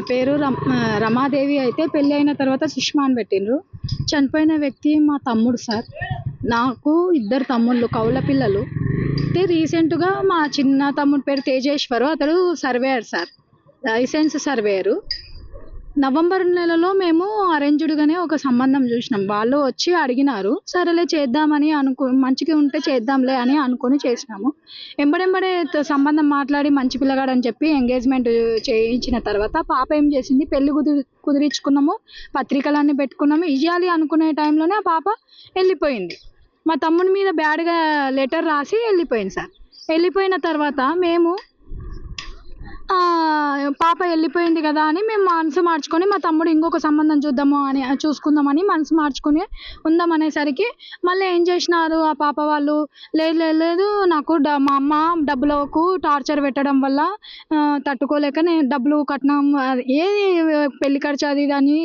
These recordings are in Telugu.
నా పేరు రమాదేవి. అయితే పెళ్ళి అయిన తర్వాత సుష్మా అని పెట్టిండ్రు. చనిపోయిన వ్యక్తి మా తమ్ముడు సార్. నాకు ఇద్దరు తమ్ముళ్ళు, కౌల పిల్లలు. అయితే రీసెంట్గా మా చిన్న తమ్ముడు పేరు తేజేశ్వరు, అతడు surveyor sir, license surveyor. November నెలలో మేము అరేంజ్డ్గానే ఒక సంబంధం చూసినాం. వాళ్ళు వచ్చి అడిగినారు, సరేలే చేద్దామని మంచిగా ఉంటే చేద్దాంలే అని అనుకొని చేసినాము. ఎంబడెంబడే సంబంధం మాట్లాడి మంచి పిల్లగాడు అని చెప్పి ఎంగేజ్మెంట్ చేయించిన తర్వాత పాప ఏం చేసింది, పెళ్లి కుదిరించుకున్నాము, పత్రికలన్నీ పెట్టుకున్నాము. ఇవ్వాలి అనుకునే టైంలోనే ఆ పాప వెళ్ళిపోయింది. మా తమ్ముడి మీద బ్యాడ్గా లెటర్ రాసి వెళ్ళిపోయింది సార్. వెళ్ళిపోయిన తర్వాత మేము పాప వెళ్ళిపోయింది కదా అని మేము మనసు మార్చుకొని మా తమ్ముడు ఇంకొక సంబంధం చూసుకుందామని మనసు మార్చుకొని ఉందామనేసరికి మళ్ళీ ఏం చేసినారు ఆ పాప వాళ్ళు, లేదు నాకు మా అమ్మ డబ్బులకు టార్చర్ పెట్టడం వల్ల తట్టుకోలేక నేను డబ్బులు కట్నం ఏది పెళ్లి ఖర్చు అది ఇది అని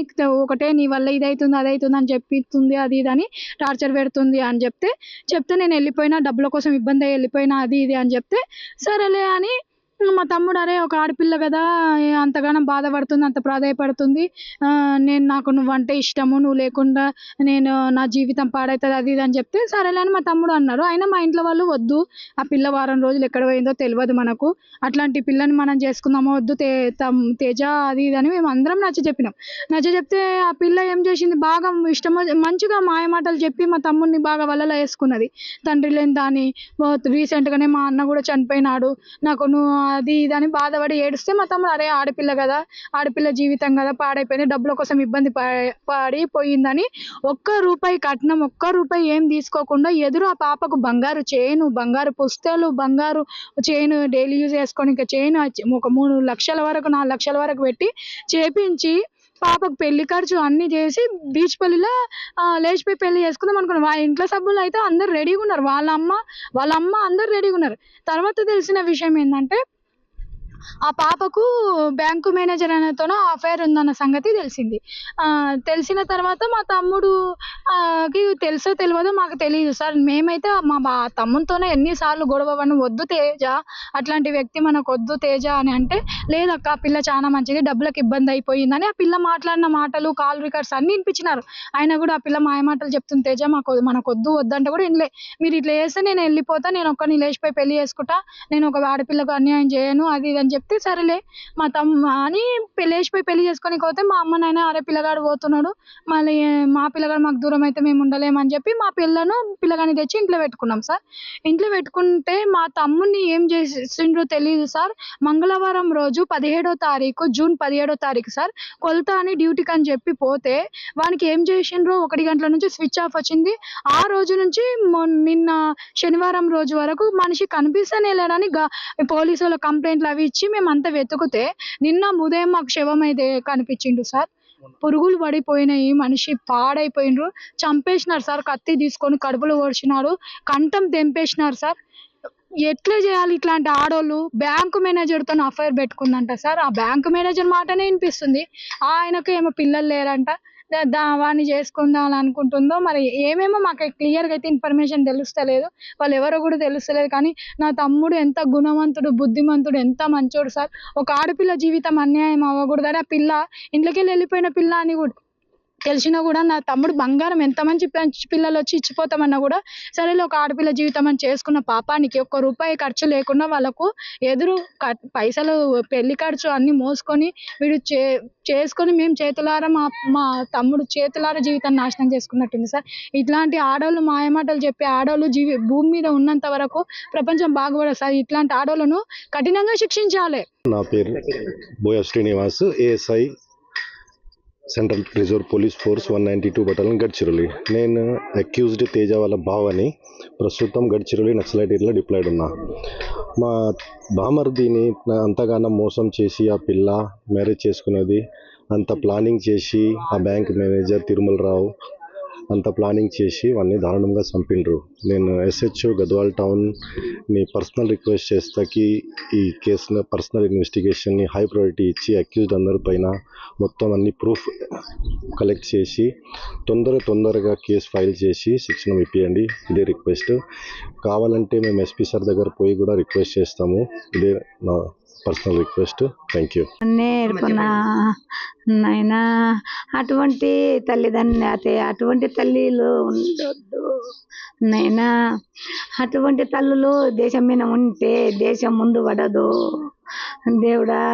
ఒకటే నీ వల్ల ఇది అవుతుంది అది అవుతుంది అని చెప్పిస్తుంది, అది ఇది అని టార్చర్ పెడుతుంది అని చెప్తే నేను వెళ్ళిపోయినా, డబ్బుల కోసం ఇబ్బంది అయ్యి వెళ్ళిపోయినా అది ఇది అని చెప్తే సరేలే అని మా తమ్ముడు, అరే ఒక ఆడపిల్ల కదా అంతగానం బాధపడుతుంది, అంత ప్రాధాయపడుతుంది, నాకు నువ్వంటే ఇష్టము, నువ్వు లేకుండా నేను నా జీవితం పాడవుతుంది అది ఇది అని చెప్తే సరేలే అని మా తమ్ముడు అన్నారు. అయినా మా ఇంట్లో వాళ్ళు వద్దు, ఆ పిల్ల వారం రోజులు ఎక్కడ పోయిందో తెలియదు మనకు, అట్లాంటి పిల్లని మనం చేసుకుందామో వద్దు తేజ అది ఇది అని మేము అందరం నచ్చ చెప్తే ఆ పిల్ల ఏం చేసింది, బాగా ఇష్టమో మంచిగా మాయమాటలు చెప్పి మా తమ్ముడిని బాగా వలలో వేసుకున్నది. తండ్రి లేని దాని, రీసెంట్గానే మా అన్న కూడా చనిపోయినాడు, నాకు నువ్వు అది ఇది అని బాధపడి ఏడుస్తే మా తమ్ముడు, అరే ఆడపిల్ల కదా, ఆడపిల్ల జీవితం కదా పాడైపోయింది, డబ్బుల కోసం ఇబ్బంది పడిపోయిందని ₹1 కట్నం, ₹1 ఏం తీసుకోకుండా ఎదురు ఆ పాపకు బంగారు చైను, బంగారు పుస్తలు, బంగారు చైను డైలీ యూజ్ చేసుకొని ఇంకా చైన్ ఒక 3 లక్షల వరకు 4 లక్షల వరకు పెట్టి చేపించి పాపకు పెళ్లి ఖర్చు అన్ని చేసి బీచ్ పల్లిలో లేచిపోయి పెళ్లి చేసుకుందాం అనుకున్నాం. వాళ్ళ ఇంట్లో సభ్యులు అయితే అందరు రెడీగా ఉన్నారు, వాళ్ళ అమ్మ అందరు రెడీగా ఉన్నారు. తర్వాత తెలిసిన విషయం ఏంటంటే ఆ పాపకు బ్యాంకు మేనేజర్ అనేతోనో అఫైర్ ఉందన్న సంగతి తెలిసింది. తెలిసిన తర్వాత మా తమ్ముడు కి తెలుసో తెలియదో మాకు తెలియదు సార్. మేమైతే మా తమ్మునితోనే ఎన్నిసార్లు గొడవ పడిన, వద్దు తేజ, అట్లాంటి వ్యక్తి మనకు వద్దు తేజ అని అంటే, లేదక్క ఆ పిల్ల చాలా మంచిది, డబ్బులకు ఇబ్బంది అయిపోయిందని ఆ పిల్ల మాట్లాడిన మాటలు కాల్ రికార్డ్స్ అన్ని వినిపించినారు. అయినా కూడా ఆ పిల్ల మాయమాటలు చెప్తుంది, తేజ మనకు వద్దంటే కూడా వినలే. మీరు ఇట్లా చేస్తే నేను వెళ్ళిపోతా, నేను ఒక్కరిని లేచిపోయి పెళ్లి చేసుకుంటా, నేను ఒక ఆడపిల్లకు అన్యాయం చేయను అది ఇది అని చెప్తే సరేలే అని లేచిపోయి పెళ్లి చేసుకొని పోతే మా అమ్మ నాయన, అరే పిల్లగాడు పోతున్నాడు, మళ్ళీ మా పిల్లగాడు మాకు దూరం అయితే మేము ఉండలేమని చెప్పి మా పిల్లగాని తెచ్చి ఇంట్లో పెట్టుకున్నాం సార్. ఇంట్లో పెట్టుకుంటే మా తమ్ముడిని ఏం చేసిండ్రో తెలియదు సార్. మంగళవారం రోజు జూన్ 17వ తారీఖు సార్, కొలత అని డ్యూటీకి అని చెప్పి పోతే వానికి ఏం చేసిండ్రో 1 గంటల నుంచి స్విచ్ ఆఫ్ వచ్చింది. ఆ రోజు నుంచి నిన్న శనివారం రోజు వరకు మనిషి కనిపిస్తేనే లేడని పోలీసు వాళ్ళ కంప్లైంట్లు అవి ఇచ్చి మేమంతా వెతుకుతే నిన్న ఉదయం మాకు శవం అయితే కనిపించిండు సార్. పురుగులు పడిపోయినాయి, మనిషి పాడైపోయిండ్రు, చంపేసినారు సార్. కత్తి తీసుకొని కడుపులో ఓడిచినారు, కంఠం తెంపేసినారు సార్. ఎట్లా చేయాలి ఇట్లాంటి ఆడోళ్ళు? బ్యాంకు మేనేజర్తో అఫైర్ పెట్టుకుందంట సార్. ఆ బ్యాంకు మేనేజర్ మాటనే వినిపిస్తుంది, ఆయనకు ఏమో పిల్లలు లేరంట, వాడిని చేసుకుందాం అని అనుకుంటుందో మరి ఏమేమో మాకు క్లియర్గా అయితే ఇన్ఫర్మేషన్ తెలుస్తలేదు, వాళ్ళు ఎవరో కూడా తెలుస్తలేదు. కానీ నా తమ్ముడు ఎంత గుణవంతుడు, బుద్ధిమంతుడు, ఎంత మంచోడు సార్. ఒక ఆడపిల్ల జీవితం అన్యాయం అవ్వకూడదని ఆ పిల్ల ఇంట్లోకి వెళ్ళిపోయిన పిల్ల అని కూడా తెలిసినా కూడా నా తమ్ముడు బంగారం, ఎంత మంచి పిల్లలు వచ్చి ఇచ్చిపోతామన్నా కూడా సరేలే ఒక ఆడపిల్ల జీవితం అని చేసుకున్న పాపానికి ₹1 ఖర్చు లేకుండా వాళ్ళకు ఎదురు పైసలు పెళ్లి ఖర్చు అన్ని మోసుకొని వీడు చేసుకొని మేము చేతులారా మా తమ్ముడు చేతులారా జీవితాన్ని నాశనం చేసుకున్నట్టుంది సార్. ఇట్లాంటి ఆడవాళ్ళు, మాయమాటలు చెప్పే ఆడవాళ్ళు భూమి మీద ఉన్నంత వరకు ప్రపంచం బాగుపడదు సార్. ఇట్లాంటి ఆడవాళ్ళను కఠినంగా శిక్షించాలి. నా పేరు Boya Srinivas, ASI, central reserve police force 192 battalion Gadchiroli. నేను అక్యూజ్డ్ తేజ వాళ్ళ బావని. ప్రస్తుతం గడ్చిరోలి నక్సలైట్ ఏరియాలో డిప్లాయిడ్ ఉన్నా. మా బామర్దిని అంతగానో మోసం చేసి ఆ పిల్ల మ్యారేజ్ చేసుకున్నది, అంత ప్లానింగ్ చేసి ఆ బ్యాంక్ మేనేజర్ తిరుమలరావు అంత ప్లానింగ్ చేసి వాడిని దారుణంగా చంపిండ్రు. నేను ఎస్హెచ్ఓ గద్వాల్ టౌన్ని పర్సనల్ రిక్వెస్ట్ చేస్తాకి ఈ కేసును పర్సనల్ ఇన్వెస్టిగేషన్ని హై ప్రయారిటీ ఇచ్చి అక్యూజ్డ్ అందరి పైన మొత్తం అన్ని ప్రూఫ్ కలెక్ట్ చేసి తొందరగా కేసు ఫైల్ చేసి శిక్షణ ఇప్పియండి. ఇదే రిక్వెస్ట్. కావాలంటే మేము ఎస్పీ సార్ దగ్గర పోయి కూడా రిక్వెస్ట్ చేస్తాము. ఇదే నా పర్సనల్ రిక్వెస్ట్. Thank you. నేర్పునా నాయనా, అటువంటి అటువంటి తల్లిలు ఉండొద్దు నైనా. అటువంటి తల్లులు దేశం మీద ఉంటే దేశం ముందు పడదు దేవుడా.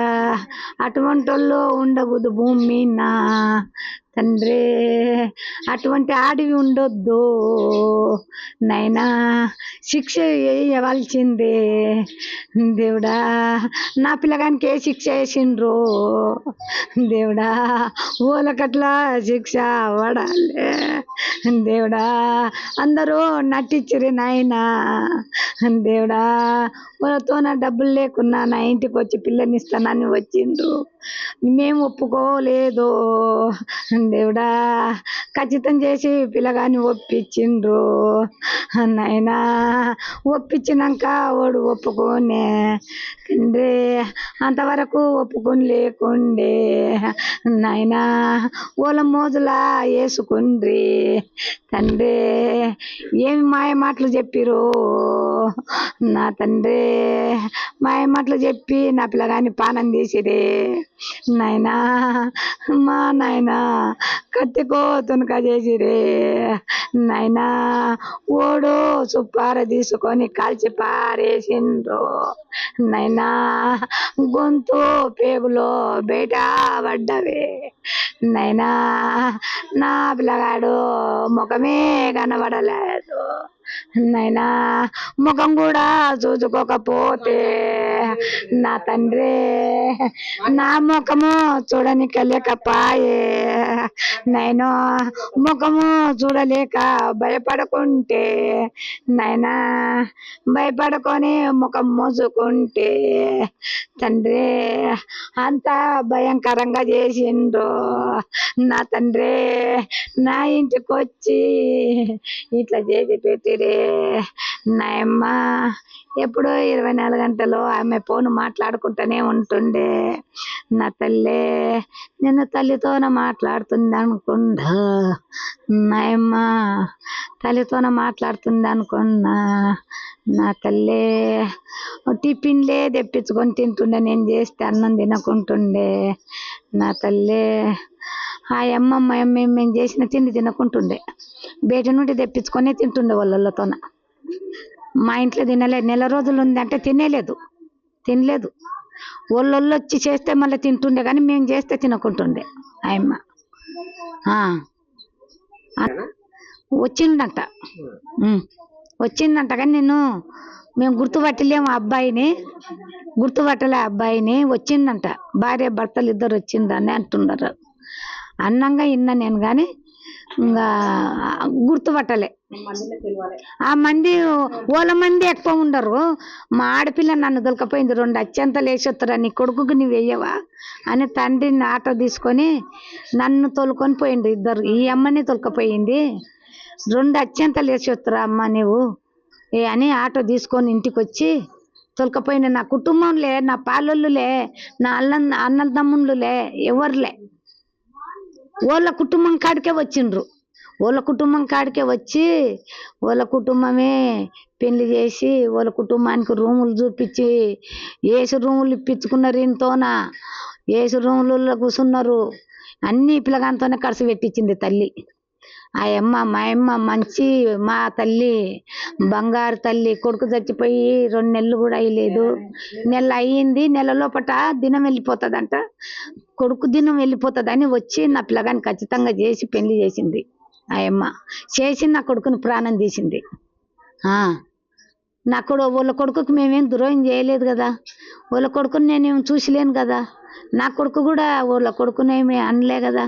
అటువంటి వాళ్ళు ఉండకూడదు భూమి మీద తండ్రి. అటువంటి ఆడివి ఉండొద్దు నైనా. శిక్ష వేయవలసిందే దేవుడా. నా పిల్లగానికి ఏ శిక్ష వేసిండ్రు దేవుడా. ఓలకట్లా శిక్ష పడాలి దేవుడా. అందరూ నటించిరి నాయనా దేవుడా. వాళ్ళతో నా డబ్బులు లేకున్నా నా ఇంటికి వచ్చి పిల్లనిస్తానని వచ్చిండ్రు. మేము ఒప్పుకోలేదు దేవుడా. ఖచ్చితం చేసి పిల్లగాని ఒప్పించిండ్రు నాయనా. ఒప్పించినాక వాడు ఒప్పుకోనే తండ్రి. అంతవరకు ఒప్పుకొని లేకుండే నాయనా. వాళ్ళ మోజులా వేసుకుండ్రి తండ్రి. ఏమి మాయ మాటలు చెప్పిరు నా తండ్రి. మాయ మాటలు చెప్పి నా పిల్లగాని పానం తీసిరే నాయనా. మా నాయనా కత్తికో తునక చేసిరే నాయనా. ఓడు సుప్పార తీసుకొని కాల్చి పారేసిండ్రు నాయనా. గొంతు పేగులో బయట పడ్డవే నాయనా. నా పిల్లగాడు ముఖమే కనబడలేదు నాయనా. ముఖం కూడా చూసుకోకపోతే నా తండ్రి నా ముఖము చూడనిక లేకపాయే నైనా. ముఖము చూడలేక భయపడుకుంటే నైనా. భయపడుకొని ముఖం మోసుకుంటే తండ్రి అంత భయంకరంగా చేసిండ్రు నా తండ్రి. నా ఇంటికి వచ్చి ఇట్లా చేసి పెట్టిరే నాయమ్మ. ఎప్పుడో 24 గంటలు ఆమె ఫోన్ మాట్లాడుకుంటూనే ఉంటుండే నా తల్లి. నేను తల్లితోన మాట్లాడుతుంది అనుకున్నా నాయమ్మ. తల్లితోన మాట్లాడుతుంది అనుకున్నా నా తల్లి. టిఫిన్లే తెప్పించుకొని తింటుండే. నేను చేస్తే అన్నం తినకుంటుండే నా తల్లి. ఆ అమ్మమ్మ మేము చేసిన తిండి తినకుంటుండే. బయట నుండి తెప్పించుకొని తింటుండే వాళ్ళతోన. మా ఇంట్లో తినలే. నెల రోజులు ఉందంటే తినలేదు. వాళ్ళు వచ్చి చేస్తే మళ్ళీ తింటుండే కానీ మేము చేస్తే తినకుంటుండే ఆయమ్మ. వచ్చిందంట కానీ మేము గుర్తుపట్టలేము గుర్తుపట్టలే అబ్బాయిని. వచ్చిందంట. భార్య భర్తలు ఇద్దరు వచ్చిందని అంటున్నారు. అన్నంగా విన్నా నేను కానీ ఇంకా గుర్తుపట్టలే. ఆ మంది ఓల మంది ఎక్కువ ఉండరు. మా ఆడపిల్ల నన్ను దొరకపోయింది. 2 అత్యంతలు వేసొత్తురా నీ కొడుకుకి నువ్వు వేయవా అని తండ్రిని ఆటో తీసుకొని నన్ను తోలుకొని పోయిండు. ఇద్దరు ఈ అమ్మని తొలకపోయింది. 2 అత్యంతలు వేసొత్తురా అమ్మ నువ్వు అని ఆటో తీసుకొని ఇంటికి వచ్చి తొలకపోయిన. నా కుటుంబంలే, నా పాలొల్లులే, నా అన్నల తమ్ముళ్ళులే, ఎవరులే. వాళ్ళ కుటుంబం కాడికే వచ్చిండ్రు. వాళ్ళ కుటుంబం కాడికే వచ్చి వాళ్ళ కుటుంబమే పెళ్లి చేసి వాళ్ళ కుటుంబానికి రూములు చూపించి ఏసు రూములు ఇప్పించుకున్నారు. ఇంతోన ఏసు రూములలో కూర్చున్నారు. అన్నీ పిల్లగాంతోనే ఖర్చు పెట్టించింది తల్లి. ఆ అమ్మ మా అమ్మ మంచి మా తల్లి బంగారు తల్లి. కొడుకు చచ్చిపోయి 2 నెలలు కూడా అయ్యలేదు. నెల అయ్యింది. నెల లోపట దినం వెళ్ళిపోతుందంట. కొడుకు దినం వెళ్ళిపోతుందని వచ్చి నా పిల్లగాని ఖచ్చితంగా చేసి పెళ్లి చేసింది ఆ అమ్మ. చేసి నా కొడుకుని ప్రాణం తీసింది. నా వాళ్ళ కొడుకుకి మేమేం ద్రోహం చేయలేదు కదా. వాళ్ళ కొడుకుని నేనేం చూసిలేను కదా. నా కొడుకు కూడా వాళ్ళ కొడుకునేమి అనలే కదా.